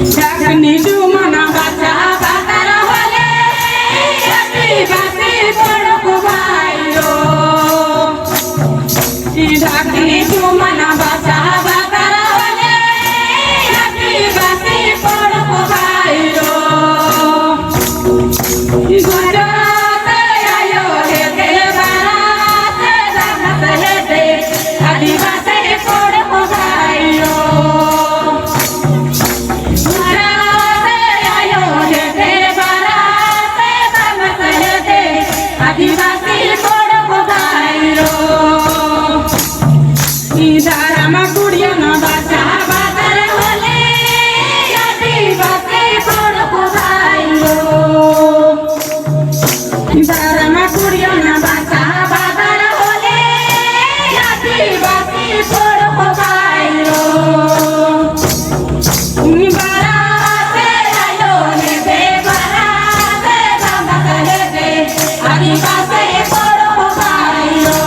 ঢাকনি সুমনা বাচ্চা বাতার হলে আদিবাসী পড়ব ভাইরো ঢাকনি সুমনা বাচ্চা বাতার হলে আদিবাসী পড়ব ভাইরো গুজরাতে আয়ো হেতে বারাতে জানাত হেতে আদিবাসী পড়ব ভাইরো आदिवासी पड़ब भाइरो इधारामा कुड़िया न बाचा बाजार होले आदिवासी पड़ब भाइरो इधारामा कुड़िया न बाचा बाजार होले आदिवासी पड़ब भाइरो बाराते आयो हेते बाराते जामत हेते आदिवासी पड़ब भाइरो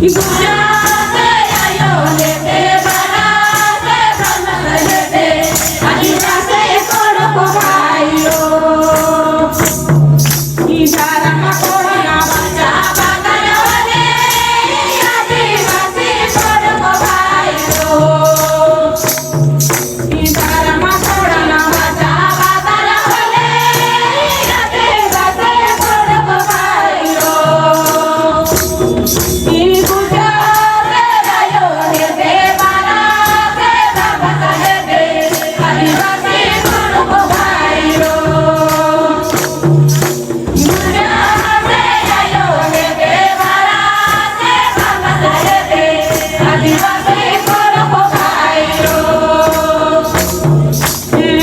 गुजराते आयो हेते बाराते जामत हेते आदिवासी पड़ब भाइरो इधारामा कोरोना बच्चा बाजार होले आदिवासी पड़ब भाइरो इधारामा कोरोना बच्चा बाजार होले आदिवासी पड़ब भाइरो गुजराते आयो हेते बाराते जामत हेते आदिवासी पड़ब भाइरो गुजराते आयो हेते बाराते जामत हेते आदिवासी पड़ब भाइरो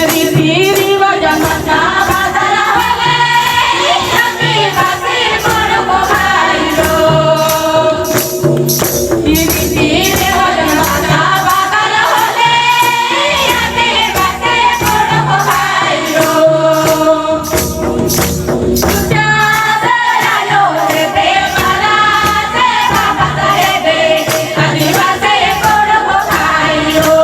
रीति रिवाज बच्चा बाजार होले आदिवासी पड़ब भाइरो रीति रिवाज बच्चा बाजार होले आदिवासी पड़ब भाइरो गुजराते आयो हेते बाराते जामत हेते आदिवासी पड़ब भाइरो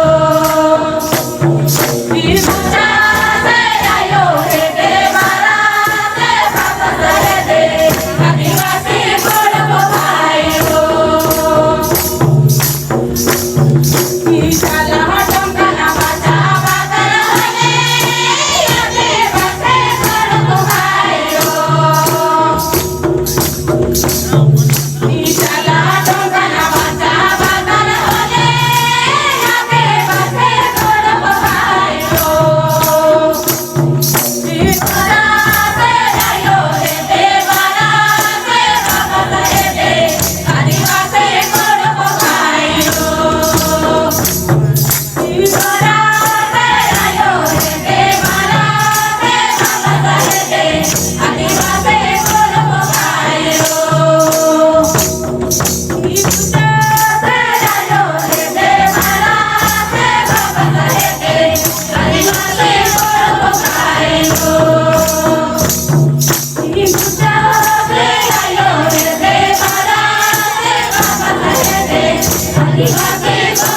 गुजराते आयो हेते बाराते जामत हेते आदिवासी पड़ब भाइरो इशाला टंकना बाचा बाजार होले आदिवासी पड़ब भाइरो इशाला टंकना बाचा बाजार होले आदिवासी पड़ब भाइरो गुजराते आयो हेते बाराते जामत हेते आदिवासी पड़ब भाइरो गुजराते आयो हेते बाराते जामत हेते आदिवासी पड़ब भाइरो गुजराते आयो हेते बाराते जामत हेते आदिवासी पड़ब भाइरो गुजराते आयो हेते बाराते जामत हेते आदिवासी